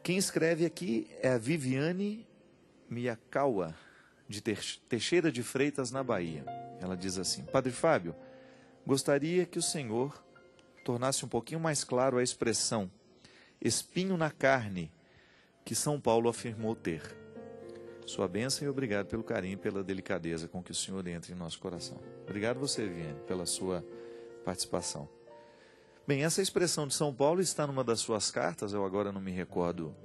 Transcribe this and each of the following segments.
Quem escreve aqui é a Viviane Miyakawa, de Teixeira de Freitas, na Bahia. Ela diz assim: Padre Fábio, gostaria que o senhor tornasse um pouquinho mais claro a expressão espinho na carne que São Paulo afirmou ter. Sua bênção e obrigado pelo carinho e pela delicadeza com que o senhor entra em nosso coração. Obrigado você, Viviane, pela sua participação. Bem, essa expressão de São Paulo está numa das suas cartas, eu agora não me recordo,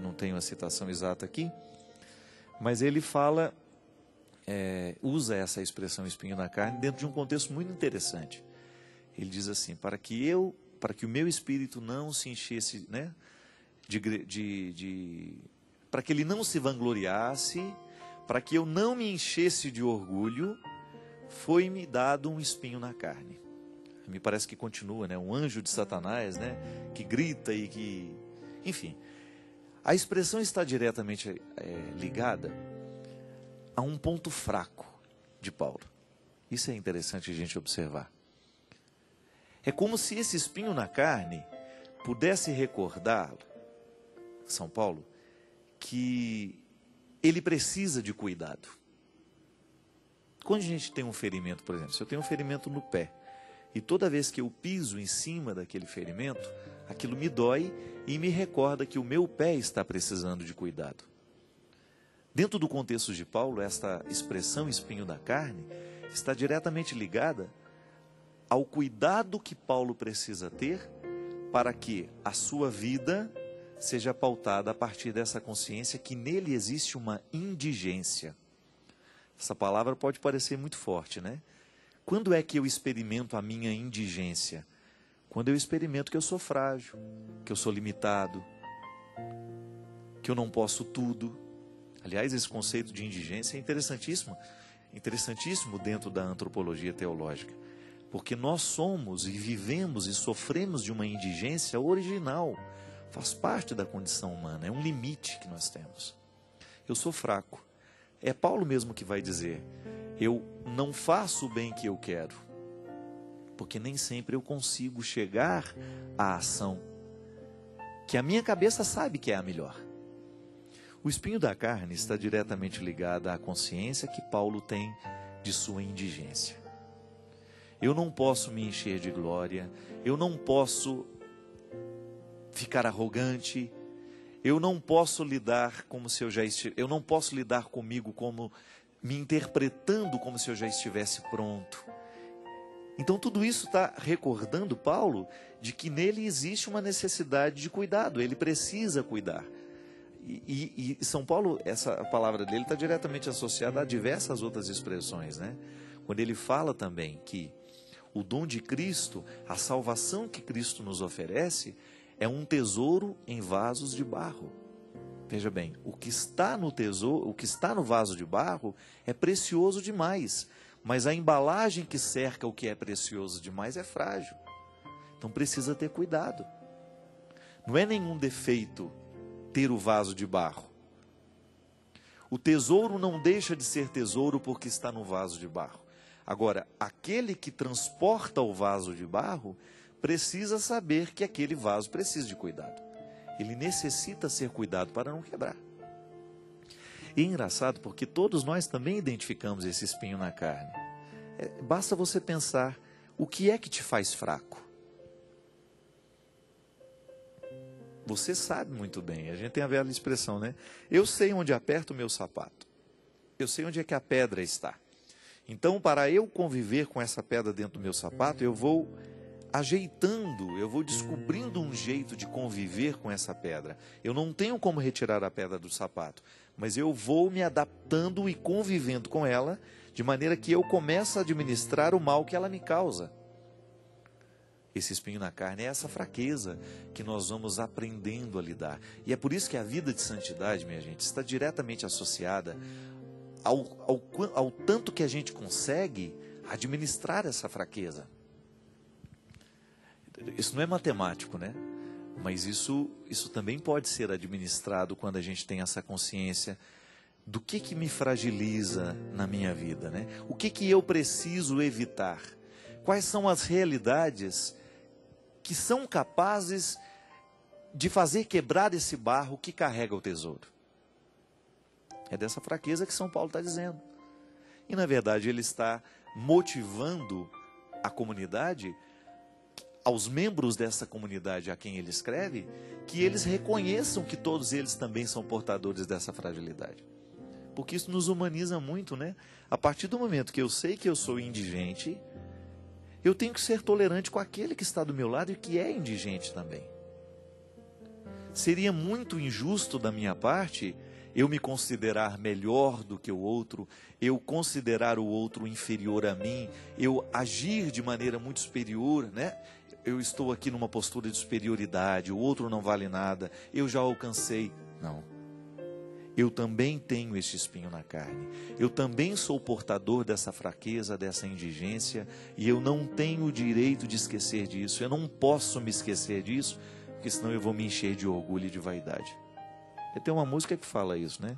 não tenho a citação exata aqui, mas ele fala, usa essa expressão espinho na carne dentro de um contexto muito interessante. Ele diz assim: para que o meu espírito não se enchesse, né, para que ele não se vangloriasse, para que eu não me enchesse de orgulho, foi-me dado um espinho na carne. Me parece que continua, né? Um anjo de Satanás, né? Que grita e que... Enfim, a expressão está diretamente ligada a um ponto fraco de Paulo. Isso é interessante a gente observar. É como se esse espinho na carne pudesse recordar, São Paulo, que ele precisa de cuidado. Quando a gente tem um ferimento, por exemplo, se eu tenho um ferimento no pé, e toda vez que eu piso em cima daquele ferimento, aquilo me dói e me recorda que o meu pé está precisando de cuidado. Dentro do contexto de Paulo, esta expressão espinho da carne está diretamente ligada ao cuidado que Paulo precisa ter para que a sua vida seja pautada a partir dessa consciência que nele existe uma indigência. Essa palavra pode parecer muito forte, né? Quando é que eu experimento a minha indigência? Quando eu experimento que eu sou frágil, que eu sou limitado, que eu não posso tudo. Aliás, esse conceito de indigência é interessantíssimo dentro da antropologia teológica, porque nós somos e vivemos e sofremos de uma indigência original, faz parte da condição humana, é um limite que nós temos. Eu sou fraco. É Paulo mesmo que vai dizer: eu não faço o bem que eu quero, porque nem sempre eu consigo chegar à ação que a minha cabeça sabe que é a melhor. O espinho da carne está diretamente ligado à consciência que Paulo tem de sua indigência. Eu não posso me encher de glória, eu não posso ficar arrogante, eu não posso lidar como se eu não posso lidar comigo como me interpretando como se eu já estivesse pronto. Então tudo isso está recordando Paulo de que nele existe uma necessidade de cuidado, ele precisa cuidar. E São Paulo, essa palavra dele está diretamente associada a diversas outras expressões, né? Quando ele fala também que o dom de Cristo, a salvação que Cristo nos oferece, é um tesouro em vasos de barro. Veja bem, o que está no tesouro, o que está no vaso de barro é precioso demais, mas a embalagem que cerca o que é precioso demais é frágil. Então precisa ter cuidado. Não é nenhum defeito ter o vaso de barro. O tesouro não deixa de ser tesouro porque está no vaso de barro. Agora, aquele que transporta o vaso de barro precisa saber que aquele vaso precisa de cuidado. Ele necessita ser cuidado para não quebrar. E é engraçado porque todos nós também identificamos esse espinho na carne. Basta você pensar, o que é que te faz fraco? Você sabe muito bem, a gente tem a velha expressão, né? Eu sei onde aperto o meu sapato. Eu sei onde é que a pedra está. Então, para eu conviver com essa pedra dentro do meu sapato, eu vou ajeitando, eu vou descobrindo um jeito de conviver com essa pedra. Eu não tenho como retirar a pedra do sapato, mas eu vou me adaptando e convivendo com ela, de maneira que eu começo a administrar o mal que ela me causa. Esse espinho na carne é essa fraqueza que nós vamos aprendendo a lidar. E é por isso que a vida de santidade, minha gente, está diretamente associada ao tanto que a gente consegue administrar essa fraqueza. Isso não é matemático, né? Mas isso também pode ser administrado quando a gente tem essa consciência do que me fragiliza na minha vida, né? O que eu preciso evitar? Quais são as realidades que são capazes de fazer quebrar esse barro que carrega o tesouro. É dessa fraqueza que São Paulo está dizendo. E na verdade ele está motivando a comunidade, aos membros dessa comunidade a quem ele escreve, que eles reconheçam que todos eles também são portadores dessa fragilidade. Porque isso nos humaniza muito, né? A partir do momento que eu sei que eu sou indigente, eu tenho que ser tolerante com aquele que está do meu lado e que é indigente também. Seria muito injusto da minha parte eu me considerar melhor do que o outro, eu considerar o outro inferior a mim, eu agir de maneira muito superior, né? Eu estou aqui numa postura de superioridade, o outro não vale nada, eu já alcancei. Não. Eu também tenho este espinho na carne. Eu também sou portador dessa fraqueza, dessa indigência, e eu não tenho o direito de esquecer disso. Eu não posso me esquecer disso, porque senão eu vou me encher de orgulho e de vaidade. Tem uma música que fala isso, né?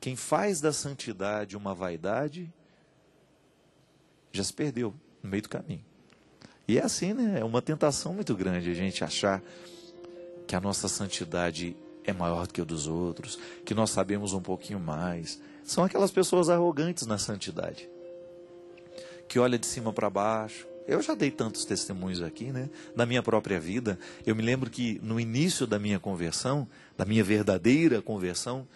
Quem faz da santidade uma vaidade, já se perdeu no meio do caminho. E é assim, né? É uma tentação muito grande a gente achar que a nossa santidade é maior do que a dos outros, que nós sabemos um pouquinho mais. São aquelas pessoas arrogantes na santidade, que olha de cima para baixo. Eu já dei tantos testemunhos aqui, né? Da minha própria vida. Eu me lembro que no início da minha conversão, da minha verdadeira conversão,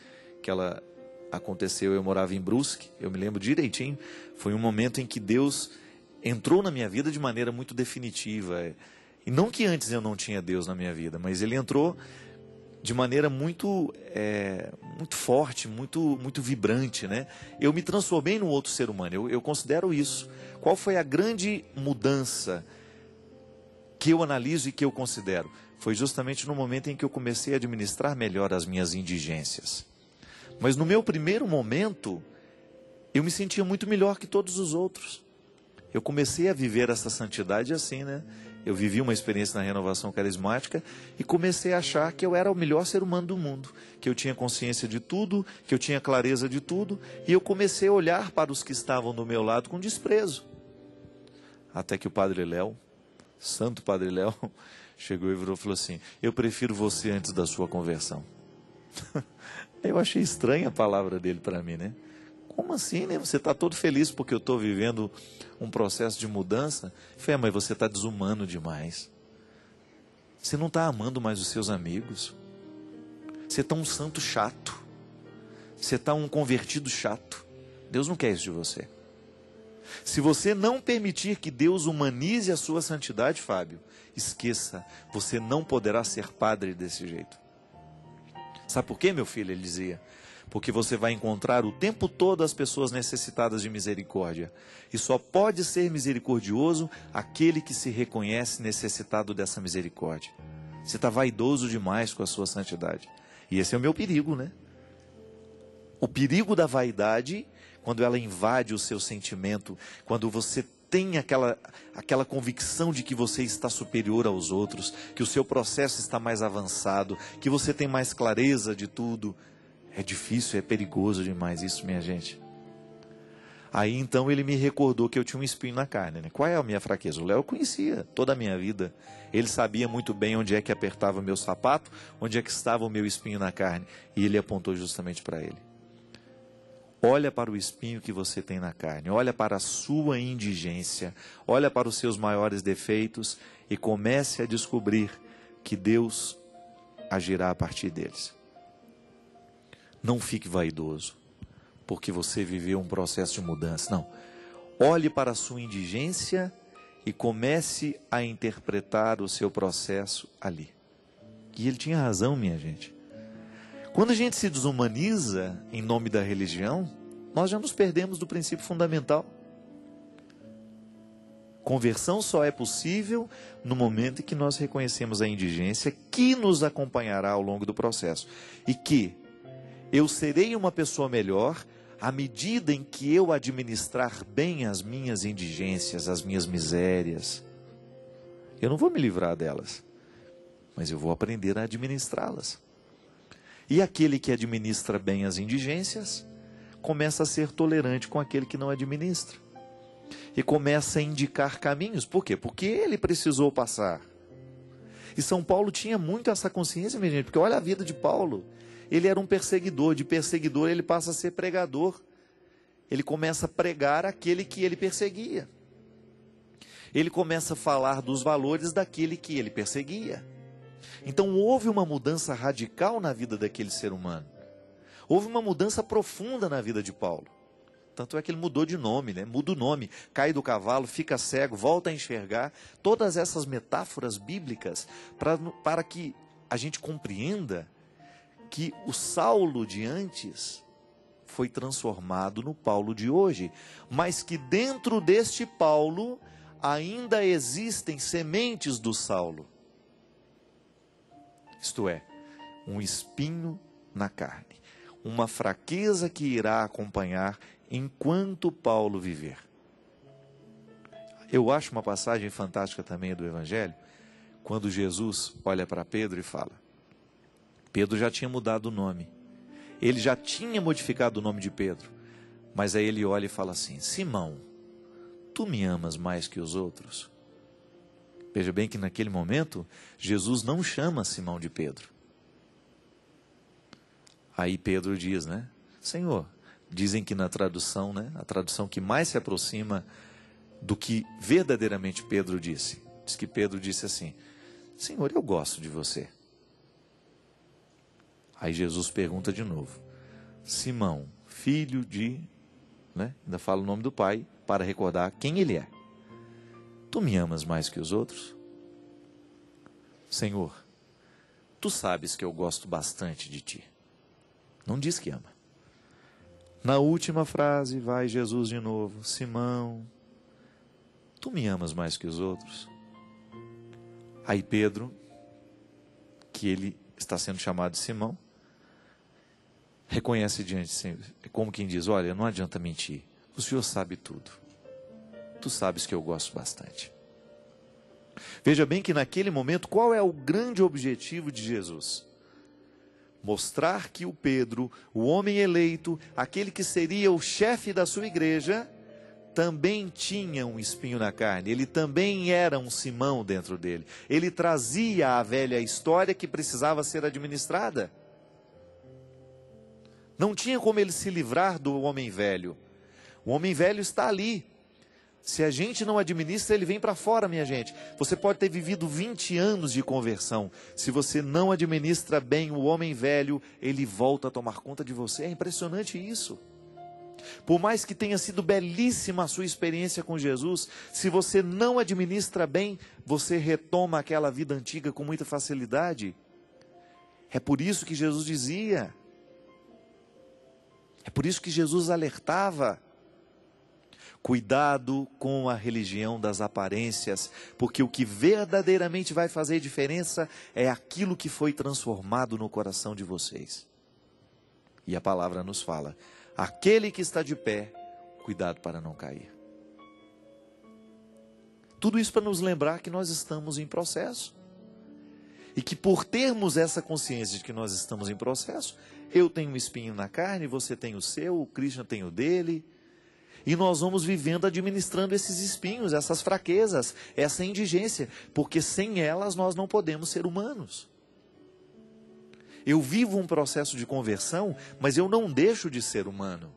que ela aconteceu, eu morava em Brusque, eu me lembro direitinho, foi um momento em que Deus entrou na minha vida de maneira muito definitiva. E não que antes eu não tinha Deus na minha vida, mas Ele entrou de maneira muito forte, muito vibrante, né? Eu me transformei num outro ser humano, eu considero isso. Qual foi a grande mudança que eu analiso e que eu considero? Foi justamente no momento em que eu comecei a administrar melhor as minhas indigências. Mas no meu primeiro momento, eu me sentia muito melhor que todos os outros. Eu comecei a viver essa santidade assim, né? Eu vivi uma experiência na renovação carismática e comecei a achar que eu era o melhor ser humano do mundo, que eu tinha consciência de tudo, que eu tinha clareza de tudo, e eu comecei a olhar para os que estavam do meu lado com desprezo. Até que o Padre Léo, Santo Padre Léo, chegou e falou assim: eu prefiro você antes da sua conversão. Eu achei estranha a palavra dele para mim, né? Como assim, né? Você está todo feliz porque eu estou vivendo um processo de mudança? Eu falei, mas você está desumano demais. Você não está amando mais os seus amigos. Você está um santo chato. Você está um convertido chato. Deus não quer isso de você. Se você não permitir que Deus humanize a sua santidade, Fábio, esqueça, você não poderá ser padre desse jeito. Sabe por quê, meu filho? Ele dizia: porque você vai encontrar o tempo todo as pessoas necessitadas de misericórdia. E só pode ser misericordioso aquele que se reconhece necessitado dessa misericórdia. Você está vaidoso demais com a sua santidade. E esse é o meu perigo, né? O perigo da vaidade, quando ela invade o seu sentimento, quando você tem aquela convicção de que você está superior aos outros, que o seu processo está mais avançado, que você tem mais clareza de tudo. É difícil, é perigoso demais isso, minha gente. Aí então ele me recordou que eu tinha um espinho na carne, né? Qual é a minha fraqueza? O Léo conhecia toda a minha vida. Ele sabia muito bem onde é que apertava o meu sapato, onde é que estava o meu espinho na carne. E ele apontou justamente para ele. Olha para o espinho que você tem na carne, olha para a sua indigência, olha para os seus maiores defeitos e comece a descobrir que Deus agirá a partir deles. Não fique vaidoso, porque você viveu um processo de mudança. Não. Olhe para a sua indigência e comece a interpretar o seu processo ali. E ele tinha razão, minha gente. Quando a gente se desumaniza em nome da religião, nós já nos perdemos do princípio fundamental. Conversão só é possível no momento em que nós reconhecemos a indigência que nos acompanhará ao longo do processo. E que eu serei uma pessoa melhor à medida em que eu administrar bem as minhas indigências, as minhas misérias. Eu não vou me livrar delas, mas eu vou aprender a administrá-las. E aquele que administra bem as indigências, começa a ser tolerante com aquele que não administra. E começa a indicar caminhos. Por quê? Porque ele precisou passar. E São Paulo tinha muito essa consciência, minha gente, porque olha a vida de Paulo. Ele era um perseguidor, de perseguidor ele passa a ser pregador. Ele começa a pregar aquele que ele perseguia. Ele começa a falar dos valores daquele que ele perseguia. Então houve uma mudança radical na vida daquele ser humano. Houve uma mudança profunda na vida de Paulo. Tanto é que ele mudou de nome, né? Muda o nome, cai do cavalo, fica cego, volta a enxergar. Todas essas metáforas bíblicas para que a gente compreenda que o Saulo de antes foi transformado no Paulo de hoje, mas que dentro deste Paulo ainda existem sementes do Saulo. Isto é, um espinho na carne, uma fraqueza que irá acompanhar enquanto Paulo viver. Eu acho uma passagem fantástica também do Evangelho, quando Jesus olha para Pedro e fala, Pedro já tinha mudado o nome, ele já tinha modificado o nome de Pedro, mas aí ele olha e fala assim, Simão, tu me amas mais que os outros? Veja bem que naquele momento, Jesus não chama Simão de Pedro. Aí Pedro diz, né? Senhor, dizem que na tradução, né? A tradução que mais se aproxima do que verdadeiramente Pedro disse. Diz que Pedro disse assim, Senhor, eu gosto de você. Aí Jesus pergunta de novo, Simão, filho de... né? Ainda fala o nome do pai, para recordar quem ele é. Tu me amas mais que os outros? Senhor, tu sabes que eu gosto bastante de ti. Não diz que ama. Na última frase vai Jesus de novo, Simão, tu me amas mais que os outros? Aí Pedro, que ele está sendo chamado de Simão, reconhece diante de si, como quem diz, olha, não adianta mentir, o Senhor sabe tudo. Tu sabes que eu gosto bastante. Veja bem que naquele momento, qual é o grande objetivo de Jesus? Mostrar que o Pedro, o homem eleito, aquele que seria o chefe da sua igreja, também tinha um espinho na carne, ele também era um Simão dentro dele. Ele trazia a velha história que precisava ser administrada. Não tinha como ele se livrar do homem velho. O homem velho está ali. Se a gente não administra, ele vem para fora, minha gente. Você pode ter vivido 20 anos de conversão. Se você não administra bem o homem velho, ele volta a tomar conta de você. É impressionante isso. Por mais que tenha sido belíssima a sua experiência com Jesus, se você não administra bem, você retoma aquela vida antiga com muita facilidade. É por isso que Jesus dizia. É por isso que Jesus alertava. Cuidado com a religião das aparências, porque o que verdadeiramente vai fazer diferença é aquilo que foi transformado no coração de vocês. E a palavra nos fala, aquele que está de pé, cuidado para não cair. Tudo isso para nos lembrar que nós estamos em processo. E que por termos essa consciência de que nós estamos em processo, eu tenho um espinho na carne, você tem o seu, o Christian tem o dele. E nós vamos vivendo, administrando esses espinhos, essas fraquezas, essa indigência, porque sem elas nós não podemos ser humanos. Eu vivo um processo de conversão, mas eu não deixo de ser humano.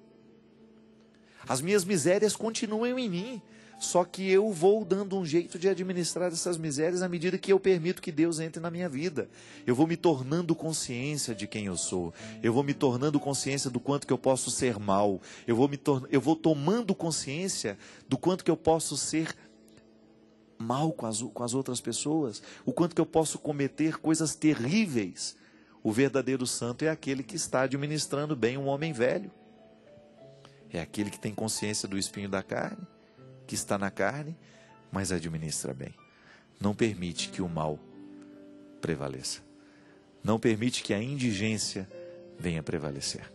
As minhas misérias continuam em mim, só que eu vou dando um jeito de administrar essas misérias à medida que eu permito que Deus entre na minha vida. Eu vou me tornando consciência de quem eu sou. Eu vou me tornando consciência do quanto que eu posso ser mal. Eu vou tomando consciência do quanto que eu posso ser mal com as outras pessoas. O quanto que eu posso cometer coisas terríveis. O verdadeiro santo é aquele que está administrando bem um homem velho. É aquele que tem consciência do espinho da carne, que está na carne, mas administra bem. Não permite que o mal prevaleça. Não permite que a indigência venha prevalecer.